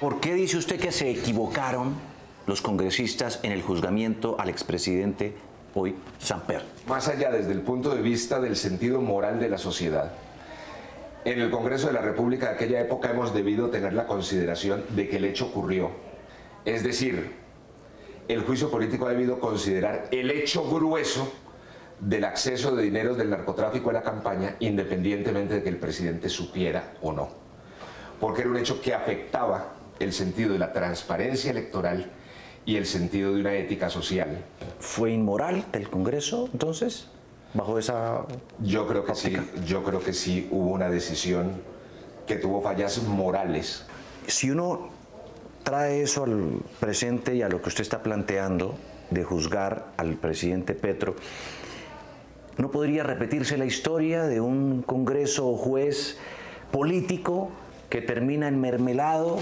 ¿Por qué dice usted que se equivocaron los congresistas en el juzgamiento al expresidente hoy Samper? Más allá desde el punto de vista del sentido moral de la sociedad, en el Congreso de la República de aquella época hemos debido tener la consideración de que el hecho ocurrió. Es decir, el juicio político ha debido considerar el hecho grueso del acceso de dineros del narcotráfico a la campaña, independientemente de que el presidente supiera o no. Porque era un hecho que afectaba el sentido de la transparencia electoral y el sentido de una ética social. ¿Fue inmoral del Congreso, entonces, bajo esa Yo creo que óptica? sí, yo creo que sí hubo una decisión que tuvo fallas morales. Si uno trae eso al presente y a lo que usted está planteando de juzgar al presidente Petro, ¿no podría repetirse la historia de un Congreso o juez político que termina enmermelado?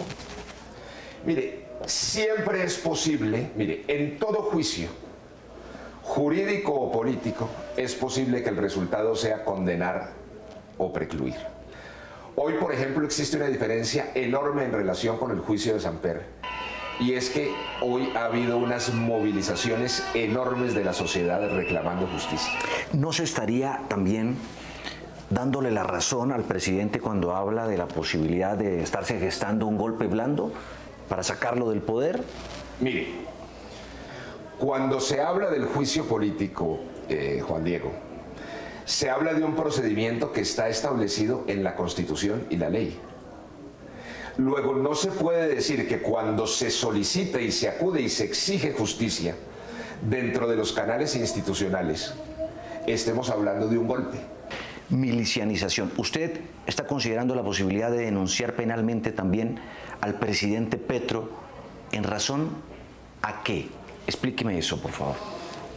Mire, siempre es posible, mire, en todo juicio, jurídico o político, es posible que el resultado sea condenar o precluir. Hoy, por ejemplo, existe una diferencia enorme en relación con el juicio de Samper, y es que hoy ha habido unas movilizaciones enormes de la sociedad reclamando justicia. ¿No se estaría también dándole la razón al presidente cuando habla de la posibilidad de estarse gestando un golpe blando para sacarlo del poder? Mire, cuando se habla del juicio político, Juan Diego, se habla de un procedimiento que está establecido en la Constitución y la ley. Luego, no se puede decir que cuando se solicita y se acude y se exige justicia dentro de los canales institucionales, estemos hablando de un golpe. Milicianización. ¿Usted está considerando la posibilidad de denunciar penalmente también al presidente Petro en razón a qué? Explíqueme eso, por favor.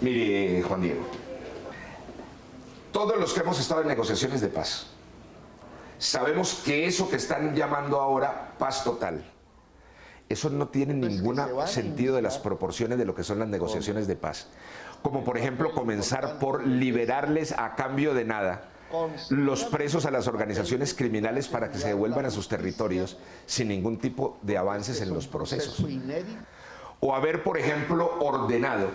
Mire, Juan Diego, todos los que hemos estado en negociaciones de paz, sabemos que eso que están llamando ahora paz total, eso no tiene ningún sentido de las proporciones de lo que son las negociaciones de paz. Como por ejemplo comenzar por liberarles a cambio de nada los presos a las organizaciones criminales para que se devuelvan a sus territorios sin ningún tipo de avances en los procesos. O haber, por ejemplo, ordenado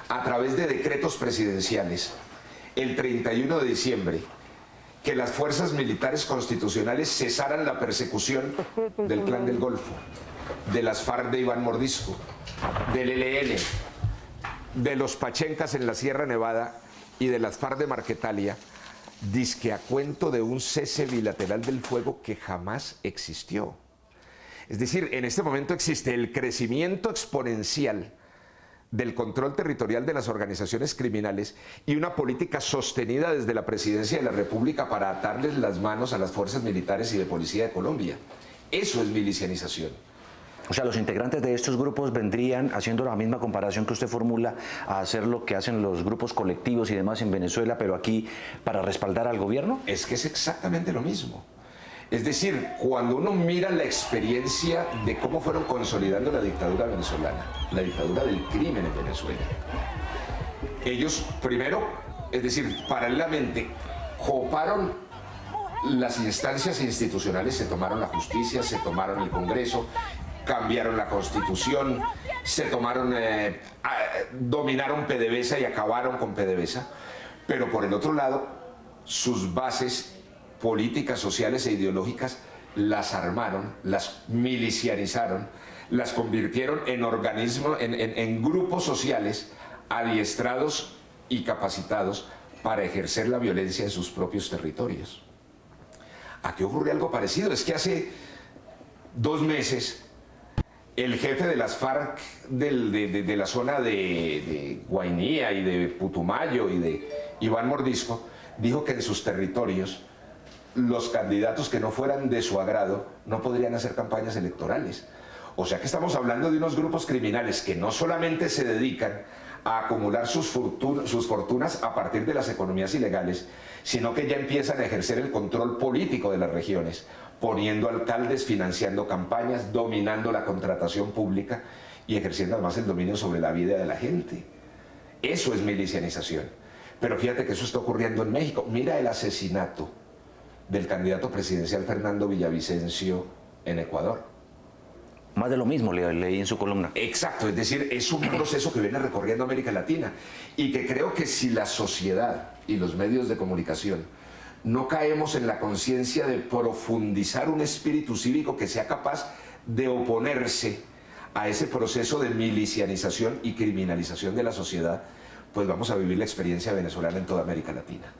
a través de decretos presidenciales el 31 de diciembre que las fuerzas militares constitucionales cesaran la persecución del Clan del Golfo, de las FARC de Iván Mordisco, del ELN, de los Pachencas en la Sierra Nevada y de las FARC de Marquetalia, dizque a cuento de un cese bilateral del fuego que jamás existió. Es decir, en este momento existe el crecimiento exponencial del control territorial de las organizaciones criminales y una política sostenida desde la Presidencia de la República para atarles las manos a las fuerzas militares y de policía de Colombia. Eso es milicianización. O sea, los integrantes de estos grupos vendrían, haciendo la misma comparación que usted formula, a hacer lo que hacen los grupos colectivos y demás en Venezuela, pero aquí para respaldar al gobierno. Es que es exactamente lo mismo. Es decir, cuando uno mira la experiencia de cómo fueron consolidando la dictadura venezolana, la dictadura del crimen en Venezuela, ellos primero, es decir, paralelamente, coparon las instancias institucionales, se tomaron la justicia, se tomaron el Congreso, cambiaron la Constitución, se tomaron, dominaron PDVSA y acabaron con PDVSA, pero por el otro lado, sus bases políticas, sociales e ideológicas las armaron, las milicianizaron, las convirtieron en organismos, en grupos sociales adiestrados y capacitados para ejercer la violencia en sus propios territorios. Aquí ocurre algo parecido, es que hace 2 meses el jefe de las FARC de la zona de Guainía y de Putumayo y de Iván Mordisco dijo que en sus territorios los candidatos que no fueran de su agrado no podrían hacer campañas electorales. O sea que estamos hablando de unos grupos criminales que no solamente se dedican a acumular sus fortunas a partir de las economías ilegales, sino que ya empiezan a ejercer el control político de las regiones, poniendo alcaldes, financiando campañas, dominando la contratación pública y ejerciendo además el dominio sobre la vida de la gente. Eso es milicianización. Pero fíjate que eso está ocurriendo en México. Mira el asesinato del candidato presidencial Fernando Villavicencio en Ecuador. Más de lo mismo, leí en su columna. Exacto, es decir, es un proceso que viene recorriendo América Latina y que creo que si la sociedad y los medios de comunicación no caemos en la conciencia de profundizar un espíritu cívico que sea capaz de oponerse a ese proceso de milicianización y criminalización de la sociedad, pues vamos a vivir la experiencia venezolana en toda América Latina.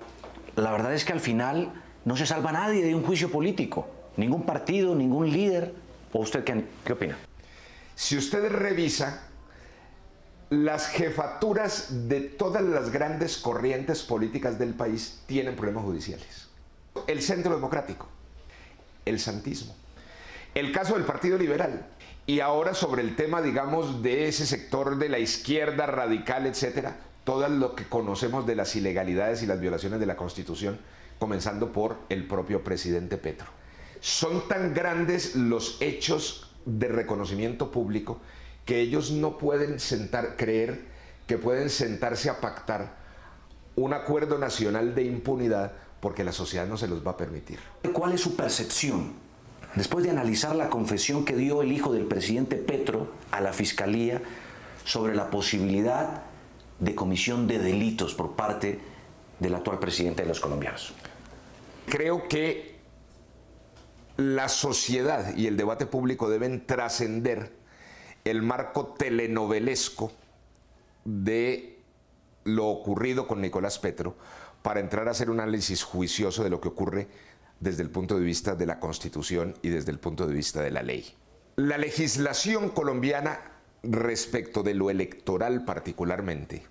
La verdad es que al final no se salva nadie de un juicio político, ningún partido, ningún líder. ¿O usted qué opina? Si usted revisa las jefaturas de todas las grandes corrientes políticas del país tienen problemas judiciales. El Centro Democrático, el santismo, el caso del Partido Liberal, y ahora sobre el tema, digamos, de ese sector de la izquierda radical, etcétera, todo lo que conocemos de las ilegalidades y las violaciones de la Constitución, comenzando por el propio presidente Petro. Son tan grandes los hechos de reconocimiento público que ellos no pueden creer que pueden sentarse a pactar un acuerdo nacional de impunidad porque la sociedad no se los va a permitir. ¿Cuál es su percepción después de analizar la confesión que dio el hijo del presidente Petro a la Fiscalía sobre la posibilidad de comisión de delitos por parte del actual presidente de los colombianos? Creo que la sociedad y el debate público deben trascender el marco telenovelesco de lo ocurrido con Nicolás Petro para entrar a hacer un análisis juicioso de lo que ocurre desde el punto de vista de la Constitución y desde el punto de vista de la ley. La legislación colombiana respecto de lo electoral particularmente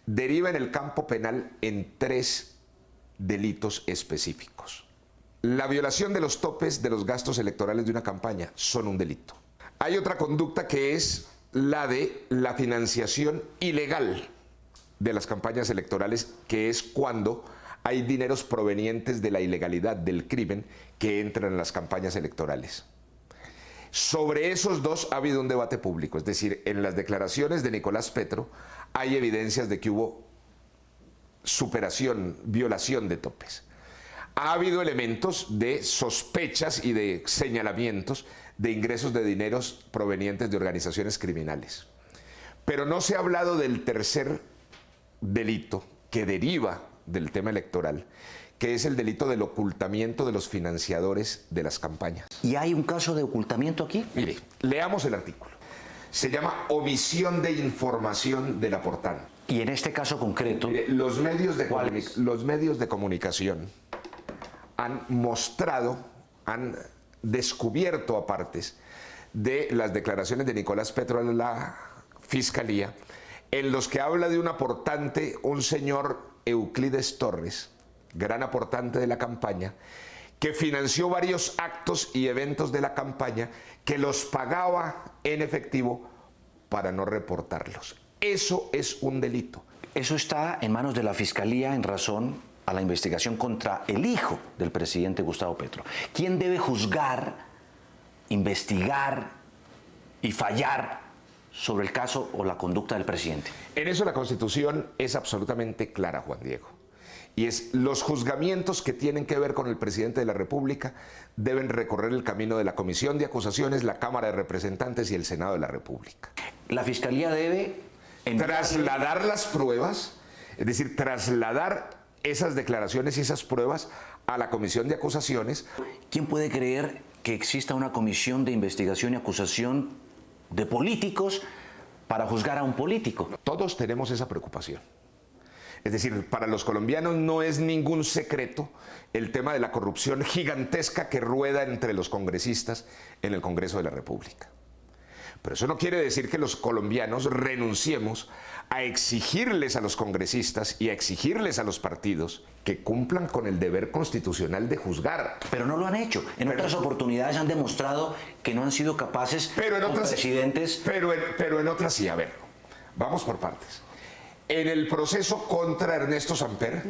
deriva en el campo penal en 3 delitos específicos. La violación de los topes de los gastos electorales de una campaña son un delito. Hay otra conducta que es la de la financiación ilegal de las campañas electorales, que es cuando hay dineros provenientes de la ilegalidad, del crimen, que entran en las campañas electorales. Sobre esos dos ha habido un debate público, es decir, en las declaraciones de Nicolás Petro hay evidencias de que hubo superación, violación de topes. Ha habido elementos de sospechas y de señalamientos de ingresos de dineros provenientes de organizaciones criminales. Pero no se ha hablado del tercer delito que deriva del tema electoral, que es el delito del ocultamiento de los financiadores de las campañas. ¿Y hay un caso de ocultamiento aquí? Mire, leamos el artículo. Se llama omisión de información del aportante. Y en este caso concreto, mire, los medios de comunicación han mostrado, han descubierto a partes de las declaraciones de Nicolás Petro a la Fiscalía, en los que habla de un aportante, un señor Euclides Torres, gran aportante de la campaña, que financió varios actos y eventos de la campaña, que los pagaba en efectivo para no reportarlos. Eso es un delito. Eso está en manos de la Fiscalía en razón a la investigación contra el hijo del presidente Gustavo Petro. ¿Quién debe juzgar, investigar y fallar sobre el caso o la conducta del presidente? En eso la Constitución es absolutamente clara, Juan Diego. Y es los juzgamientos que tienen que ver con el presidente de la República deben recorrer el camino de la Comisión de Acusaciones, la Cámara de Representantes y el Senado de la República. La Fiscalía debe trasladar las pruebas, es decir, trasladar esas declaraciones y esas pruebas a la Comisión de Acusaciones. ¿Quién puede creer que exista una comisión de investigación y acusación de políticos para juzgar a un político? Todos tenemos esa preocupación. Es decir, para los colombianos no es ningún secreto el tema de la corrupción gigantesca que rueda entre los congresistas en el Congreso de la República. Pero eso no quiere decir que los colombianos renunciemos a exigirles a los congresistas y a exigirles a los partidos que cumplan con el deber constitucional de juzgar. Pero no lo han hecho. En otras oportunidades han demostrado que no han sido capaces, pero en otras, presidentes... Pero en otras sí, a ver, vamos por partes. En el proceso contra Ernesto Samper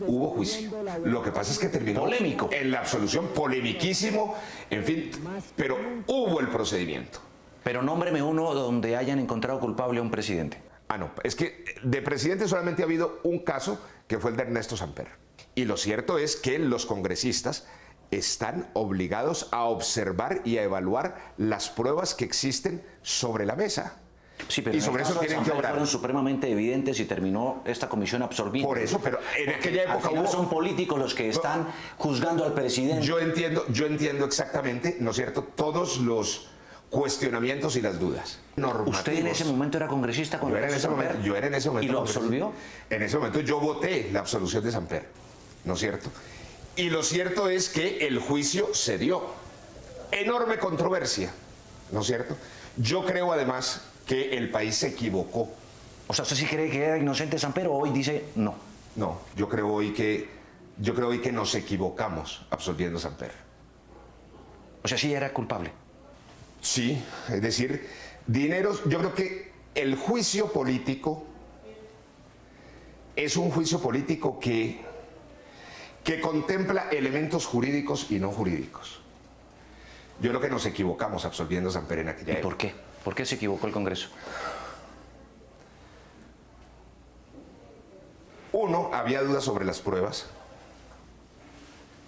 hubo juicio. Lo que pasa es que terminó polémico. En la absolución, polemiquísimo, en fin, pero hubo el procedimiento. Pero nómbreme uno donde hayan encontrado culpable a un presidente. Ah, no, es que de presidente solamente ha habido un caso, que fue el de Ernesto Samper. Y lo cierto es que los congresistas están obligados a observar y a evaluar las pruebas que existen sobre la mesa. Sí, pero y sobre eso tienen que obrar. Fueron supremamente evidentes y terminó esta comisión absorbiendo. Por eso, pero en aquella época hubo... son políticos los que están juzgando al presidente. Yo entiendo exactamente, ¿no es cierto?, todos los cuestionamientos y las dudas. ¿Usted en ese momento era congresista cuando yo era en ese momento. ¿Y lo absolvió? En ese momento yo voté la absolución de Samper, ¿no es cierto? Y lo cierto es que el juicio se dio. Enorme controversia, ¿no es cierto? Yo creo además que el país se equivocó. O sea, ¿usted sí cree que era inocente Samper o hoy dice no? No, yo creo hoy que nos equivocamos absolviendo Samper. O sea, sí era culpable. Sí, es decir, yo creo que el juicio político es un juicio político que contempla elementos jurídicos y no jurídicos. Yo creo que nos equivocamos absolviendo Samper en aquella época. ¿Y por qué? ¿Por qué se equivocó el Congreso? Uno, había dudas sobre las pruebas,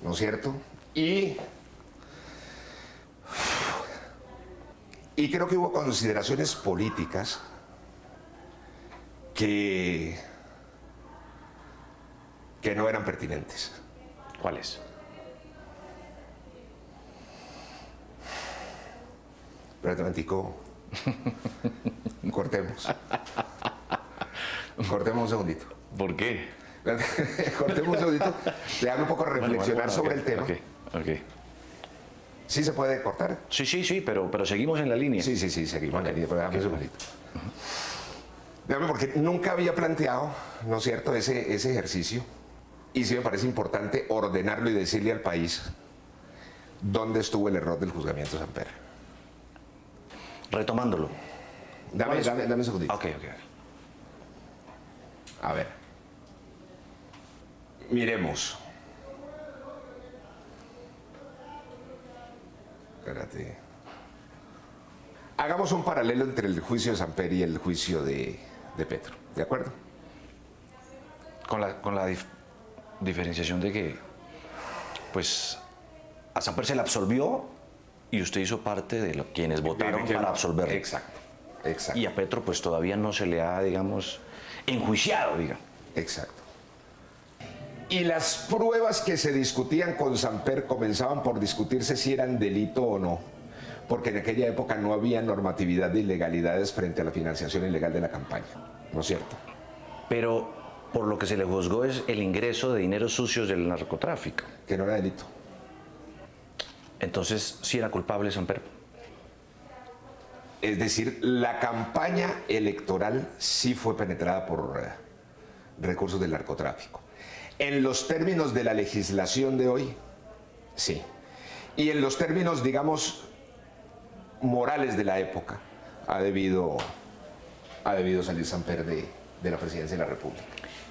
¿no es cierto? Y creo que hubo consideraciones políticas que no eran pertinentes. ¿Cuáles? Espérate un momentico. Cortemos. Cortemos un segundito. ¿Por qué? Cortemos un segundito. Déjame un poco reflexionar sobre el tema. Ok. ¿Sí se puede cortar? Sí, pero seguimos en la línea. Sí, seguimos en la línea, pero déjame un segundito. Déjame, porque nunca había planteado, ¿no es cierto?, ese ejercicio. Y sí me parece importante ordenarlo y decirle al país dónde estuvo el error del juzgamiento Samper. Retomándolo. Dame un segundito. Ok. A ver. Miremos. Espérate. Hagamos un paralelo entre el juicio de Samper y el juicio de Petro. ¿De acuerdo? Con la diferenciación de que, pues, a Samper se le absolvió y usted hizo parte de quienes votaron para absolverlo. Exacto. Y a Petro, pues, todavía no se le ha, digamos, enjuiciado, diga. Exacto. Y las pruebas que se discutían con Samper comenzaban por discutirse si eran delito o no, porque en aquella época no había normatividad de ilegalidades frente a la financiación ilegal de la campaña, ¿no es cierto? Pero por lo que se le juzgó es el ingreso de dineros sucios del narcotráfico. Que no era delito. Entonces, ¿sí era culpable Samper? Es decir, la campaña electoral sí fue penetrada por recursos del narcotráfico. En los términos de la legislación de hoy, sí. Y en los términos, digamos, morales de la época, ha debido salir Samper de la presidencia de la República.